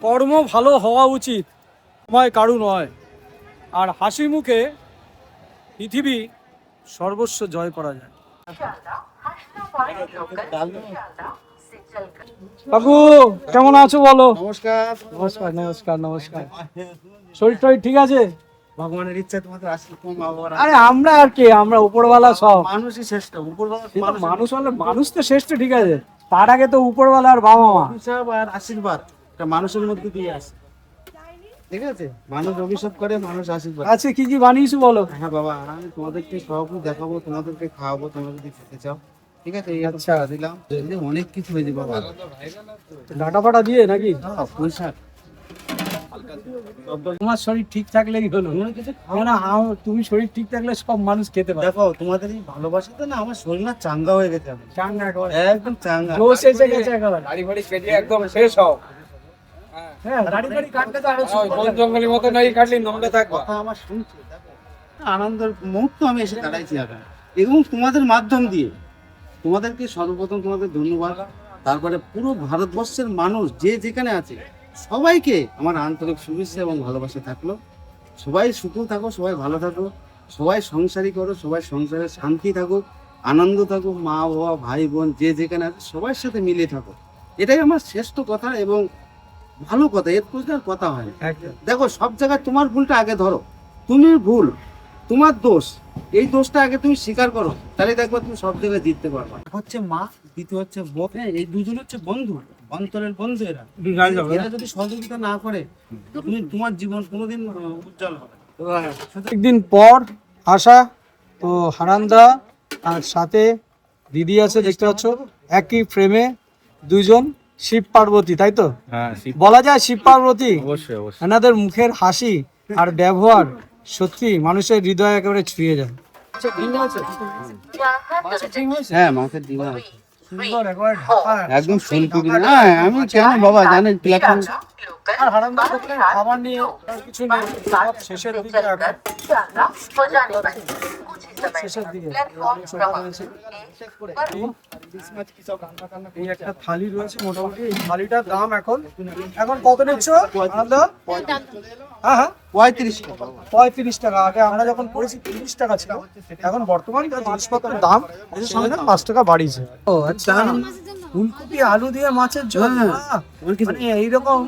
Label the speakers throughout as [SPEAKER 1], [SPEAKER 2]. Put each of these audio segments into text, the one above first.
[SPEAKER 1] কর্ম ভালো হওয়া উচিত, সময় কারু নয়। আর হাসি মুখে পৃথিবী সর্বস্ব জয় করা যায়। কাকু কেমন আছো বলো?
[SPEAKER 2] নমস্কার।
[SPEAKER 1] নমস্কার নমস্কার নমস্কার। শরীর টরীর ঠিক আছে?
[SPEAKER 2] ভগবানের ইচ্ছা তোমাদের আশীর্বাদ তোমার মা বাবার
[SPEAKER 1] আরে আমরা আর কি, আমরা উপরওয়ালা সব।
[SPEAKER 2] মানুষই শ্রেষ্ঠ, উপরওয়ালা
[SPEAKER 1] মানুষ হলে মানুষ তো শ্রেষ্ঠ, ঠিক আছে, তার আগে তো উপরওয়ালা আর বাবা মা।
[SPEAKER 2] অভিশাপ আর আশীর্বাদ এটা মানুষের মধ্যে দিয়ে আসে, ঠিক আছে? মানুষ অভিশাপ করে, মানুষ আশীর্বাদ।
[SPEAKER 1] আচ্ছা কি কি বানিয়েছো বলো?
[SPEAKER 2] হ্যাঁ বাবা, আমি তোমাদেরকে সব দেখাবো, তোমাদেরকে খাওয়াবো, তোমরা যদি খেতে চাও, ঠিক আছে? এই
[SPEAKER 1] আচ্ছা।
[SPEAKER 2] দিলাম, অনেক কিছু হয়ে যাবে বাবা।
[SPEAKER 1] ডাটা ফাটা দিয়ে নাকি?
[SPEAKER 2] পুঁইশাক।
[SPEAKER 1] তোমার শরীর ঠিক থাকলেই হলো। তুমি শরীর ঠিক থাকলে সব মানুষ খেতে পারে।
[SPEAKER 2] দেখো তোমাদের এই ভালোবাসাতে না আমার শরীর না চাঙ্গা হয়ে গেছে, আমি
[SPEAKER 1] চাঙ্গা করে
[SPEAKER 2] একদম চাঙ্গা।
[SPEAKER 1] জোশ এসে গেছে একেবারে।
[SPEAKER 3] দাড়ি ফাড়ি কেটে একদম শেষ হও।
[SPEAKER 1] হ্যাঁ, দাড়ি ফাড়ি কাটলে তো আরো
[SPEAKER 3] বন জঙ্গলের মতো নাই কাটলে নমতে থাকবা।
[SPEAKER 2] কথা আমার শুনছে, দেখো আনন্দের মুহূর্ত আমি এসে দাঁড়াইছি এখন, এবং তোমাদের মাধ্যম দিয়ে তোমাদেরকে সর্বপ্রথম তোমাদের ধন্যবাদ। তারপরে পুরো ভারতবর্ষের মানুষ যে যেখানে আছে সবাইকে আমার আন্তরিক শুভেচ্ছা এবং ভালোবাসা থাকলো। সবাই সুখে থাকো, সবাই ভালো থাকো, সবাই সংসারী করো, সবাই সংসারে শান্তি থাকুক, আনন্দ থাকুক, মা বাবা ভাই বোন যে যেখানে আছে সবার সাথে মিলে থাকো, এটাই আমার শ্রেষ্ঠ কথা এবং ভালো কথা। এর প্রতি আর কথা হয় না। দেখো সব জায়গায় তোমার ভুলটা আগে ধরো, তুমি ভুল, তোমার দোষ, এই দোষটা আগে তুমি স্বীকার করো, তাহলে দেখবো তুমি সব জায়গায় জিততে পারবে। হচ্ছে মা, দ্বিতীয় হচ্ছে বোন, এই দুজন হচ্ছে বন্ধু, অন্তরের বন্ধু। এরা যদি সহযোগিতা না করে তুমি তোমার জীবন কোনোদিন উজ্জ্বল হবে।
[SPEAKER 1] একদিন পর আসা তো হারান্দা আর সাথে দিদি আছে, দেখতে পাচ্ছ একই ফ্রেমে দুইজন শিব পার্বতী, তাই তো?
[SPEAKER 3] হ্যাঁ,
[SPEAKER 1] বলা যায় শিব পার্বতী।
[SPEAKER 3] অবশ্যই অবশ্যই।
[SPEAKER 1] এনাদের মুখের হাসি আর ব্যবহার সত্যি মানুষের হৃদয় একেবারে ছুঁয়ে যায়।
[SPEAKER 2] হ্যাঁ, মাছের ডিমা আছে
[SPEAKER 1] সুন্দর একেবারে ঢাকা
[SPEAKER 2] একদম ফুলকপি। না আমি কেন বাবা জানেন প্ল্যাটফর্ম
[SPEAKER 1] আর হারান্দার দোকানে খাবার নিয়ে আর কিছু নেই, সব শেষের দিকে এখন। শেষের দিকে এই একটা থালি রয়েছে মোটামুটি। এই থালিটার দাম এখন এখন কত নিচ্ছ আনন্দ? হ্যাঁ হ্যাঁ
[SPEAKER 2] 35 টাকা।
[SPEAKER 1] 35 টাকা। আগে আমরা যখন করেছি 30 টাকা ছিল, এখন বর্তমান জিনিসপত্রের দাম এর সঙ্গে না 5 টাকা বাড়িয়েছে। ও আচ্ছা, ফুলকপি আলু দিয়ে মাছের ঝোল, বাহ! মানে এইরকম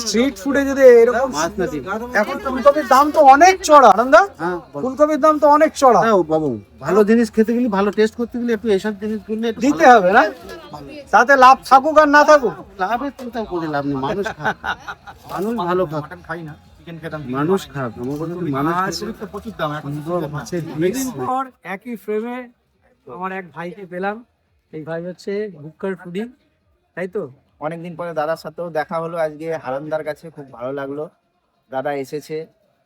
[SPEAKER 1] স্ট্রিট ফুডে যদি এরকম
[SPEAKER 2] মাছ না দিই।
[SPEAKER 1] এখন ফুলকপির দাম তো অনেক চড়া আনন্দ,
[SPEAKER 2] হ্যাঁ
[SPEAKER 1] ফুলকপির দাম তো অনেক চড়া।
[SPEAKER 2] হ্যাঁ বাবু, ভালো জিনিস খেতে গেলে, ভালো টেস্ট করতে গেলে একটু এসব জিনিস কিনলে একটু
[SPEAKER 1] দিতে হবে না, তাতে লাভ থাকুক আর না থাকুক।
[SPEAKER 2] লাভের চিন্তা করে লাভ নেই। মানুষ খাক, মানুষ ভালো খাক,
[SPEAKER 3] খাই না, চিকেন খেতাম।
[SPEAKER 2] মানুষ খাক। আমার কথা হলো মানুষ খাক।
[SPEAKER 3] প্রচুর দাম এখন।
[SPEAKER 1] অনেকদিন পর একই ফ্রেমে আমার এক ভাইকে পেলাম। এই ভাই হচ্ছে বুকার ফুডি, তাই তো?
[SPEAKER 4] অনেকদিন পরে দাদার সাথেও দেখা হলো আজকে হারান্দার কাছে, খুব ভালো লাগলো। দাদা এসেছে,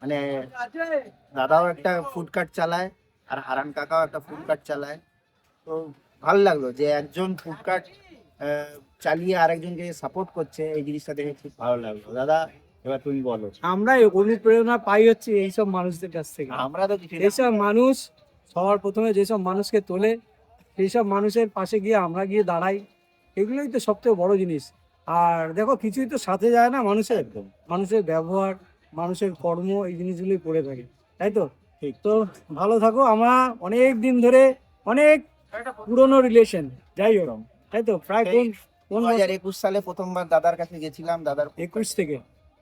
[SPEAKER 4] মানে দাদাও একটা ফুড কার্ট চালায় আর হারান কাকাও একটা ফুড কার্ট চালায়, তো ভালো লাগলো যে একজন ফুড কার্ট চালিয়ে আরেকজনকে সাপোর্ট করছে, এই জিনিসটা দেখে খুব ভালো লাগলো। দাদা এবার তুমি বলো।
[SPEAKER 1] আমরা অনুপ্রেরণা পাই হচ্ছে এইসব মানুষদের কাছ থেকে।
[SPEAKER 4] আমরা তো কিছু
[SPEAKER 1] এইসব মানুষ সবার প্রথমে যেসব মানুষকে তোলে, সেই সব মানুষের পাশে গিয়ে আমরা গিয়ে দাঁড়াই, এগুলোই তো সবথেকে বড় জিনিস। আর দেখো কিছুই তো সাথে যায় না মানুষের, মানুষের ব্যবহার, মানুষের কর্ম, এই জিনিসগুলোই পড়ে থাকে, তাই তো? ঠিক তো, ভালো থাকো। আমরা অনেক দিন ধরে অনেক পুরনো রিলেশন, যাই হোক, তাই তো? প্রায় কোন
[SPEAKER 4] 2021 সালে প্রথমবার দাদার কাছে গেছিলাম, দাদার
[SPEAKER 1] 21 থেকে।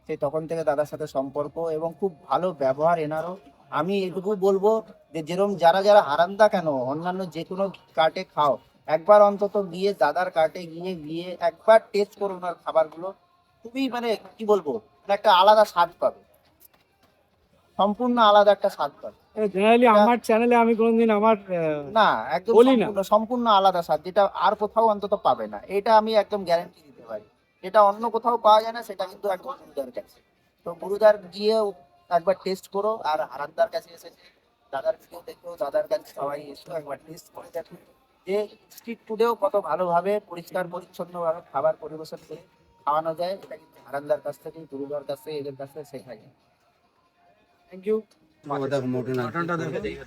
[SPEAKER 4] সেই তখন থেকে দাদার সাথে সম্পর্ক এবং খুব ভালো ব্যবহার এনারও। আমি এটুকু বলবো যে যেরকম যারা যারা হারান্দা কেন অন্যান্য যে কোনো কার্টে খাও, একবার অন্তত গিয়ে দাদার কার্টে গিয়ে গিয়ে একবার টেস্ট করো ওনার খাবারগুলো। খুবই মানে কি বলবো, মানে একটা আলাদা স্বাদ পাবে, সম্পূর্ণ আলাদা একটা স্বাদ পাবে।
[SPEAKER 1] জেনারেলি আমার চ্যানেলে আমি কোনোদিন আমার
[SPEAKER 4] না একদম
[SPEAKER 1] বলি না।
[SPEAKER 4] সম্পূর্ণ আলাদা স্বাদ, যেটা আর কোথাও অন্তত পাবে না, এটা আমি একদম গ্যারান্টি দিতে পারি। যেটা অন্য কোথাও পাওয়া যায় না সেটা কিন্তু একদম গুরুদার কাছে। তো গুরুদার গিয়েও একবার টেস্ট করো, আর হারান্দার কাছে এসেছে দাদার ভিডিও দেখো, দাদার কাছে সবাই এসো একবার টেস্ট করে দেখো যে স্ট্রিট ফুডেও কত ভালোভাবে পরিষ্কার পরিচ্ছন্নভাবে খাবার পরিবেশন করে খাওয়ানো যায়। এটা কিন্তু হারান্দার কাছ থেকে, গুরুদার কাছ থেকে, এদের কাছ থেকে শেখা যায়।
[SPEAKER 1] Thank you.
[SPEAKER 2] দেখো মটন
[SPEAKER 1] মটনটা দেখো
[SPEAKER 2] ঠিক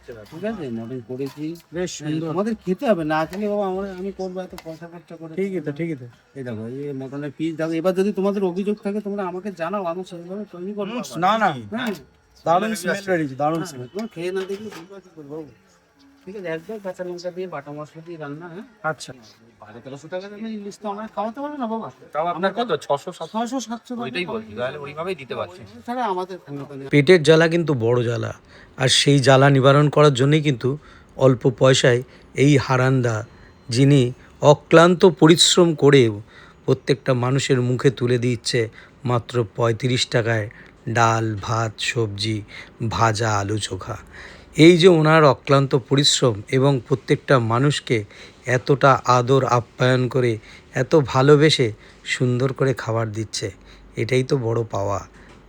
[SPEAKER 2] আছে, মটন করেছি।
[SPEAKER 1] বেশ সুন্দর।
[SPEAKER 2] আমাদের খেতে হবে না আসলে বাবা, আমি করবো এত পয়সা খরচা করে।
[SPEAKER 1] ঠিকই তো ঠিকই তো।
[SPEAKER 2] এই দেখো এই মটনের পিস দেখো। এবার যদি তোমাদের অভিযোগ থাকে তোমরা আমাকে জানাও, আমি সেইভাবে তৈরি করবো।
[SPEAKER 1] না না,
[SPEAKER 2] হ্যাঁ,
[SPEAKER 1] দারুণ স্মেল বেরিয়েছে, দারুণ স্মেল।
[SPEAKER 2] তোমার খেয়ে না দেখলে বুঝবো কি করবো। ঠিক আছে, একদম কাঁচা লঙ্কা দিয়ে বাটা মশলা দিয়ে রান্না। হ্যাঁ,
[SPEAKER 1] আচ্ছা
[SPEAKER 2] 1200-1300 টাকা দামে ইলিশ তো আমরা খাওয়াতে পারবো না বাবা।
[SPEAKER 3] তাও আপনার কত 600-700?
[SPEAKER 2] 600-700
[SPEAKER 3] ওইটাই বলছি, তাহলে ওইভাবেই দিতে পারছি।
[SPEAKER 2] ছাড়া আমাদের ক্ষমতা নেই।
[SPEAKER 5] পেটের জ্বালা কিন্তু বড় জ্বালা, আর সেই জ্বালা নিবারণ করার জন্যই কিন্তু অল্প পয়সায় এই হারান্দা, যিনি অক্লান্ত পরিশ্রম করেও প্রত্যেকটা মানুষের মুখে তুলে দিচ্ছে মাত্র 35 টাকায় ডাল, ভাত, সবজি, ভাজা, আলু চোখা। এই যে ওনার অক্লান্ত পরিশ্রম এবং প্রত্যেকটা মানুষকে এতটা আদর আপ্যায়ন করে এত ভালোবেসে সুন্দর করে খাবার দিচ্ছে, এটাই তো বড় পাওয়া।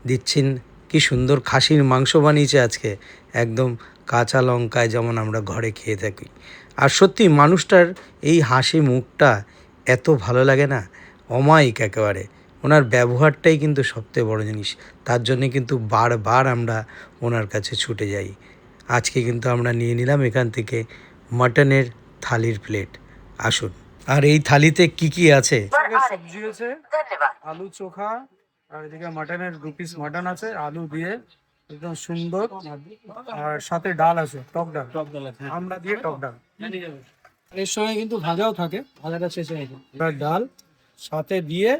[SPEAKER 5] দিচ্ছেন কি সুন্দর খাসির মাংস বানিয়েছে আজকে, একদম কাঁচা লঙ্কায় যেমন আমরা ঘরে খেয়ে থাকি। আর সত্যি মানুষটার এই হাসি মুখটা এত ভালো লাগে না, অমায়িক একেবারে। ওনার ব্যবহারটাই কিন্তু সবথেকে বড় জিনিস, তার জন্যে কিন্তু বারবার আমরা ওনার কাছে ছুটে যাই। আজকে কিন্তু আমরা নিয়ে নিলাম এখান থেকে মাটনের থালির প্লেট। আসুন, আর এই থালিতে কি কি আছে?
[SPEAKER 1] সবজি আছে, আলু চোখা, আর এদিকে মাটনের 2 পিস মাটন আছে আলু দিয়ে একদম সুন্দর, আর সাথে ডাল আছে, টক ডাল, আমরা দিয়ে টক ডাল। এর সঙ্গে কিন্তু ভাজাও থাকে, ভাজাটা শেষে গেছে। এবার ডাল সাথে দিয়ে,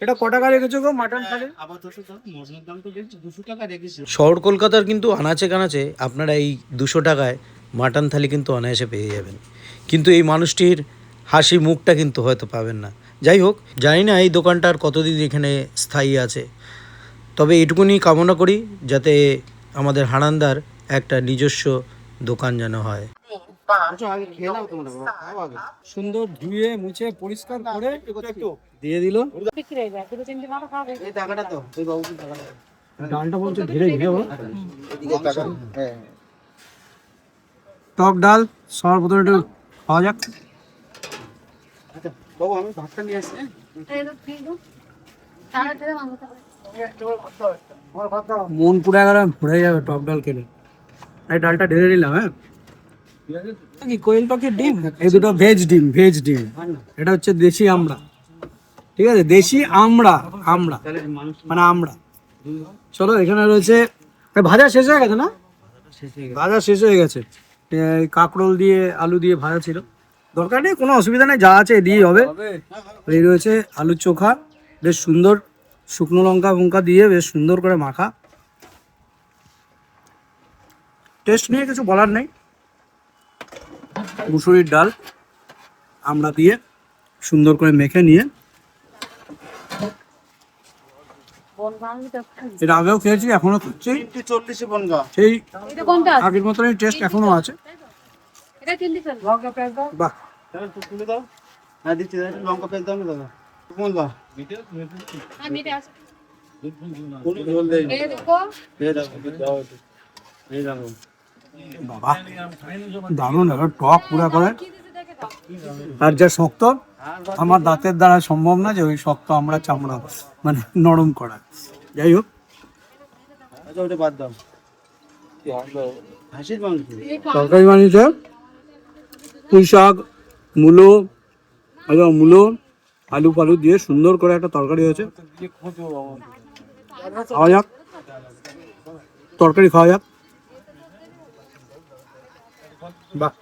[SPEAKER 1] এটা ক টাকা রেখেছো গো মাটন থালি?
[SPEAKER 2] আপাতত তো মটনের দাম তো দেখছি 200 টাকা রেখেছি।
[SPEAKER 5] শহর কলকাতার কিন্তু আনাচে কানাচে আপনারা এই 200 টাকায় মাটন থালি কিন্তু অনায়াসে পেয়ে যাবেন, কিন্তু এই মানুষটির হাসি মুখটা কিন্তু হয়তো পাবেন না। যাই হোক, জানি না এই দোকানটার কতদিন এখানে স্থায়ী আছে, তবে এটুকুনি কামনা করি যাতে আমাদের হারান্দার একটা নিজস্ব দোকান যেন হয়।
[SPEAKER 2] আচ্ছা, আগে খেয়ে নাও তোমরা বাবা, খাও আগে।
[SPEAKER 1] সুন্দর ধুয়ে মুছে পরিষ্কার করে দিয়ে দিল।
[SPEAKER 2] এই টাকাটা তো ওই বাবুকে টাকাটা দাও।
[SPEAKER 1] ডালটা বলছে ধীরে ধীরে বল।
[SPEAKER 4] এদিকে তাকান। হ্যাঁ
[SPEAKER 1] টক ডাল সবার প্রথমে একটু খাওয়া যাক।
[SPEAKER 2] আচ্ছা বাবু, আমি ভাতটা নিয়ে আসছি।
[SPEAKER 1] মন পুরো একবার ভরে যাবে টক ডাল খেলে। এই ডালটা ঢেলে নিলাম। হ্যাঁ, কি কোয়েল পাখির ডিম, এই দুটো ভেজ ডিম, ভেজ ডিম। এটা হচ্ছে দেশি আমড়া, ঠিক আছে, দেশি আমড়া, আমড়া মানে আমড়া। চলো, এখানে রয়েছে ভাজা শেষ হয়ে গেছে না? ভাজা শেষ হয়ে গেছে। এই কাঁকরোল দিয়ে আলু দিয়ে ভাজা ছিল, দরকার নেই, কোনো অসুবিধা নেই, যা আছে দিয়ে হবে। এই রয়েছে আলু চোখা, বেশ সুন্দর, শুকনো লঙ্কা ফঙ্কা দিয়ে বেশ সুন্দর করে মাখা। টেস্ট নিয়ে কিছু বলার নেই। মুসুরির ডাল আমরা দিয়ে সুন্দর করে মেখে নিয়ে, এর আগেও খেয়েছি, এখনো খাচ্ছি,
[SPEAKER 2] 40 বনগা।
[SPEAKER 1] সেই আগের মতনই টেস্ট এখনো আছে। বাহ,
[SPEAKER 2] তাহলে তো তুলে দাও। হ্যাঁ দিচ্ছি, দাও, লঙ্কা পেঁয়াজ দাও না দাদা। বনগা কোন ঝোল দেই? এই দাও, দাও একটু। এই দাও।
[SPEAKER 1] বাবা দারুণ, এবার টক পুরা করে। আর যা শক্ত, আমার দাঁতের দ্বারা সম্ভব না যে ওই শক্ত আমরা চামড়া মানে নরম করা। যাই হোক,
[SPEAKER 2] আচ্ছা ওটা বাদ দাও। হাসির মাংস।
[SPEAKER 1] তরকারি বানিয়েছে পুঁই শাক, মূলো, মূলো, আলু ফালু দিয়ে সুন্দর করে একটা তরকারি হয়েছে। খাওয়া যাক, তরকারি খাওয়া যাক। বাহ,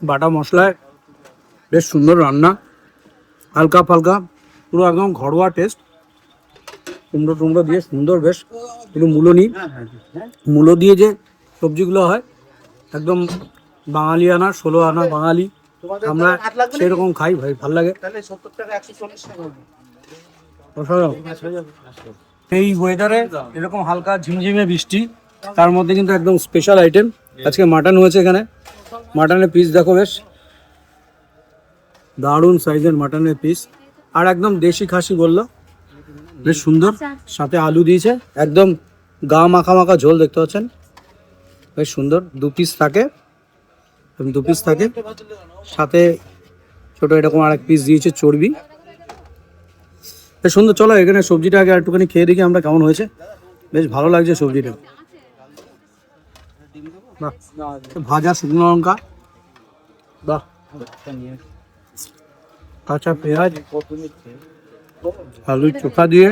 [SPEAKER 1] বাটা মশলায় বেশ সুন্দর রান্না, হালকা ফালকা, পুরো একদম ঘরোয়া টেস্ট। কুমড়ো টুমড়ো দিয়ে সুন্দর, বেশ একটু মূলো নিই। মূলো দিয়ে যে সবজিগুলো হয় একদম বাঙালি আনা, 16 আনা বাঙালি আমরা সেরকম খাই, ভাই ভাল লাগে।
[SPEAKER 2] তাহলে 70 টাকা 140 টাকা হবে।
[SPEAKER 1] অসাধারণ। এই ওয়েদারে এরকম হালকা ঝিমঝিমে বৃষ্টি, তার মধ্যে কিন্তু একদম স্পেশাল আইটেম আজকে মাটন হয়েছে এখানে। মাটনের পিস দেখো, বেশ দারুণ সাইজের মাটনের পিস, আর একদম দেশি খাসি বললো, বেশ সুন্দর। সাথে আলু দিয়েছে, একদম গা মাখা মাখা ঝোল দেখতে পাচ্ছেন, বেশ সুন্দর। 2 পিস থাকে, 2 পিস থাকে, সাথে ছোট এরকম আরেক পিস দিয়েছে চর্বি, বেশ সুন্দর। চলো এখানে সবজিটা আগে একটুখানি খেয়ে দেখি আমরা কেমন হয়েছে। বেশ ভালো লাগছে সবজিটা। বাহ, ভাজা শুকনো লঙ্কা, বাহ, কাঁচা পেঁয়াজ, আলুর চোখা দিয়ে,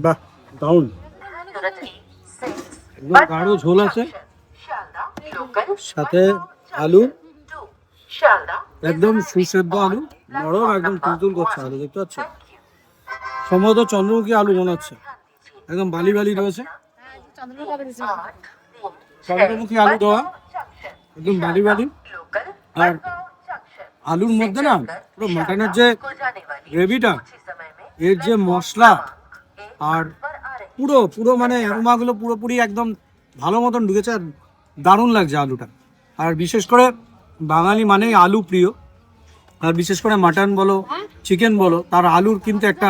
[SPEAKER 1] বাহ দারুণ। একদম গাঢ় ঝোল আছে, সাথে আলু, একদম সুসেদ্ধ আলু, নরম, একদম তুলতুল করছে আলু, দেখতে পাচ্ছ? সম্ভবত চন্দ্রমুখী আলু মনে হচ্ছে, একদম বালি বালি রয়েছে। চন্দ্রমুখী আলু দেওয়া, একদম বালি বালি। আর আলুর মধ্যে না পুরো মাটনের যে গ্রেভিটা, এর যে মশলা, আর পুরো পুরো মানে অ্যারোমাগুলো পুরোপুরি একদম ভালো মতন ঢুকেছে। আর দারুণ লাগছে আলুটা। আর বিশেষ করে বাঙালি মানেই আলু প্রিয়, আর বিশেষ করে মাটন বলো চিকেন বলো, তার আলুর কিন্তু একটা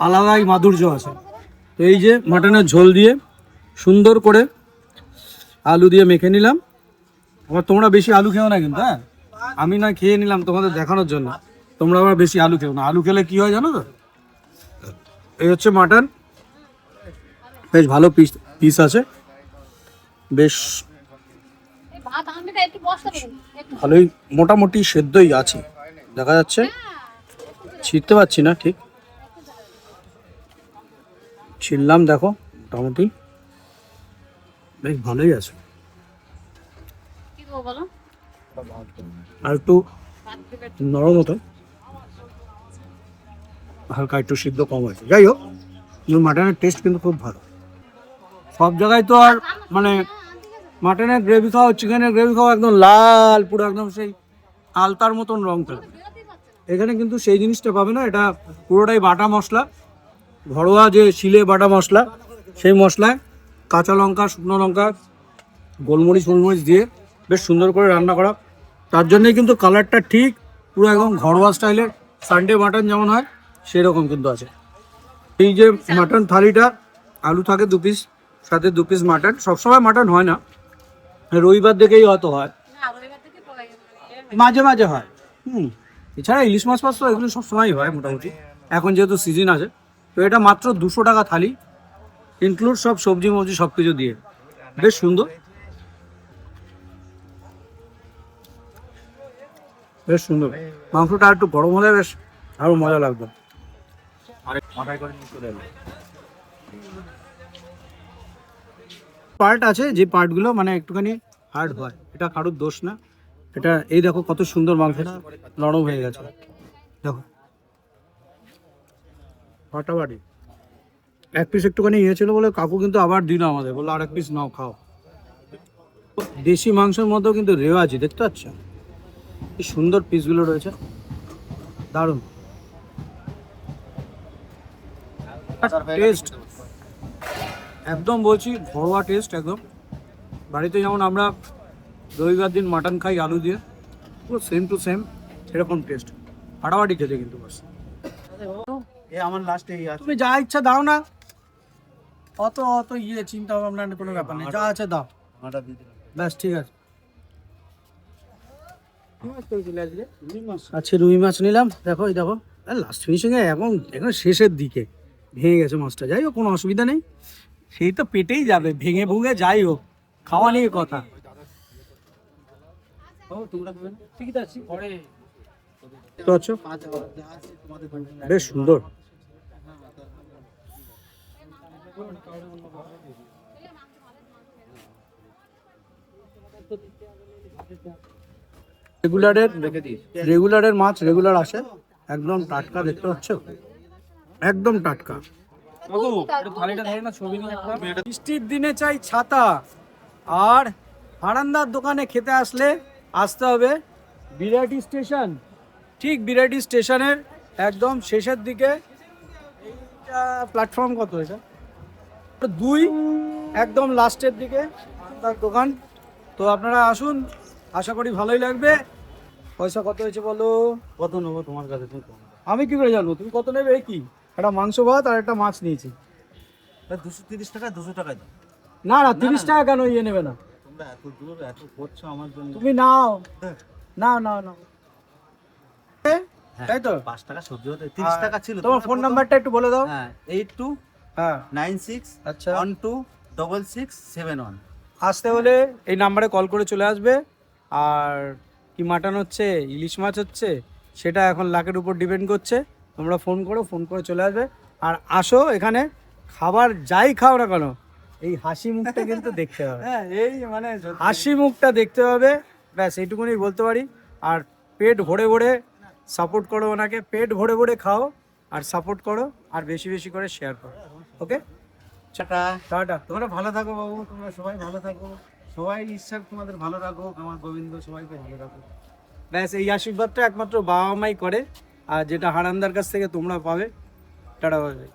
[SPEAKER 1] আলাদাই মাধুর্য আছে। তো এই যে মাটনের ঝোল দিয়ে সুন্দর করে আলু দিয়ে মেখে নিলাম। আবার তোমরা বেশি আলু খেও না কিন্তু, হ্যাঁ, আমি না খেয়ে নিলাম তোমাদের দেখানোর জন্য, তোমরা আবার বেশি আলু খেও না। আলু খেলে কি হয় জানো তো? এই হচ্ছে মাটন, বেশ ভালো পিস আছে, বেশ ভালোই মোটামুটি সেদ্ধই আছে দেখা যাচ্ছে, ছিঁড়তে পারছি না ঠিক, ছিললাম, দেখো মোটামুটি বেশ ভালোই আছে। আর একটু নরম মতো, হালকা একটু সিদ্ধ কম আছে। যাই হোক, মাটনের টেস্ট কিন্তু খুব ভালো। সব জায়গায় তো আর মানে মাটনের গ্রেভি খাওয়া, চিকেনের গ্রেভি খাওয়া একদম লাল পুরো একদম সেই আলতার মতন রং থাকে, এখানে কিন্তু সেই জিনিসটা পাবে না। এটা পুরোটাই বাটা মশলা, ঘরোয়া যে শিলে বাটা মশলা, সেই মশলায় কাঁচা লঙ্কা, শুকনো লঙ্কা, গোলমরিচ ফোলমরিচ দিয়ে বেশ সুন্দর করে রান্না করা। তার জন্যই কিন্তু কালারটা ঠিক পুরো একদম ঘরোয়া স্টাইলের সানডে মাটন যেমন হয় সেরকম কিন্তু আছে। এই যে মাটন থালিটা, আলু থাকে 2 পিস, সাথে 2 পিস মাটন। সবসময় মাটন হয় না, রবিবার দেখেই হয়তো হয়, মাঝে মাঝে হয়। এছাড়া ইলিশ মাছ তো এগুলো সবসময়ই হয় মোটামুটি, এখন যেহেতু সিজন আছে। তো এটা মাত্র 200 টাকা থালি, ইনক্লুড সব সবজি মবজি সব কিছু দিয়ে, বেশ সুন্দর, বেশ সুন্দর। মাংসটা একটু গরম হলে বেশ আরো মজা লাগবে। পার্ট আছে যে পার্টগুলো মানে একটুখানি হার্ড হয়, এটা কারোর দোষ না। এটা এই দেখো কত সুন্দর মাংসটা নরম হয়ে গেছে, দেখো ফাটাফাটি। 1 পিস একটুখানি ইয়ে ছিল বলে কাকু কিন্তু আবার দিল আমাদের, বললো আর 1 পিস নাও খাও। দেশি মাংসের মধ্যেও কিন্তু রেওয়াজি, দেখতে পাচ্ছ কি সুন্দর পিসগুলো রয়েছে, দারুণ টেস্ট, একদম বলছি ঘরোয়া টেস্ট একদম। বাড়িতে যেমন আমরা রবিবার দিন মাটন খাই আলু দিয়ে, পুরো সেম টু সেম এরকম টেস্ট, ফাটাফাটি খেতে কিন্তু। বাস
[SPEAKER 2] আমার লাস্টে
[SPEAKER 1] তুমি যা ইচ্ছা দাও না, অত অত ইয়ে চিন্তা ভাবনা কোনো ব্যাপার নেই, যা আছে দাও, ব্যাস ঠিক আছে। আচ্ছা রুই মাছ নিলাম, দেখো এই দেখো লাস্ট ফিনিশিং এ, এখন এখন শেষের দিকে ভেঙে গেছে মাছটা। যাই হোক, কোনো অসুবিধা নেই, সেই তো পেটেই যাবে, ভেঙে ভুঙে যাই হোক, খাওয়া নিয়ে কথা। বেশ সুন্দর, রেগুলারের মাছ রেগুলার আসে, একদম টাটকা, দেখতে পাচ্ছ একদম টাটকা। বৃষ্টির দিনে চাই ছাতা, আর হারান্দার দোকানে খেতে আসলে আসতে হবে বিরাটি স্টেশন, ঠিক বিরাটি স্টেশনের একদম শেষের দিকে। এইটা প্ল্যাটফর্ম কত, এটা 2, একদম লাস্টের দিকে তার দোকান। তো আপনারা আসুন, আশা করি ভালোই লাগবে। পয়সা কত হয়েছে বলো?
[SPEAKER 2] কত নেবো তোমার কাছে?
[SPEAKER 1] আমি কি করে জানবো তুমি কত নেবে? কি একটা মাংস ভাত আর একটা মাছ নিয়েছি,
[SPEAKER 2] 230 টাকা, 200 টাকা দাও।
[SPEAKER 1] না না 30 টাকা কেন ইয়ে নেবে না?
[SPEAKER 2] তোমরা এত দূর এত করছো আমার জন্য,
[SPEAKER 1] তুমি নাও, নাও নাও নাও। তাই তো?
[SPEAKER 2] 5 টাকা সবজি হতে 30 টাকা ছিল।
[SPEAKER 1] তোমার ফোন নাম্বারটা একটু বলে দাও।
[SPEAKER 2] হ্যাঁ 82
[SPEAKER 1] হ্যাঁ
[SPEAKER 2] 96
[SPEAKER 1] আচ্ছা
[SPEAKER 2] 12 6671।
[SPEAKER 1] আসতে হলে এই নাম্বারে কল করে চলে আসবে। আর কি মাটন হচ্ছে, ইলিশ মাছ হচ্ছে, সেটা এখন লাখের উপর ডিপেন্ড করছে। তোমরা ফোন করে চলে আসবে। আর আসো এখানে, খাবার যাই খাও না কেন, এই হাসি মুখটা কিন্তু দেখতে হবে।
[SPEAKER 2] হ্যাঁ এই মানে
[SPEAKER 1] হাসি মুখটা দেখতে হবে, ব্যাস এইটুকুনি বলতে পারি। আর পেট ভরে ভরে সাপোর্ট করো ওনাকে, পেট ভরে ভরে খাও আর সাপোর্ট করো, আর বেশি বেশি করে শেয়ার করো। ওকে,
[SPEAKER 2] টাটা।
[SPEAKER 1] টাটা।
[SPEAKER 2] তোমরা ভালো থাকো বাবু, তোমরা সবাই ভালো থাকো, সবাই ঈশ্বর তোমাদের ভালো রাখো, আমার গোবিন্দ সবাইকে ভালো রাখো।
[SPEAKER 1] ব্যাস এই আশীর্বাদটা একমাত্র বাবা মাই করে, আর যেটা হারান্দার কাছ থেকে তোমরা পাবে। Tata bye.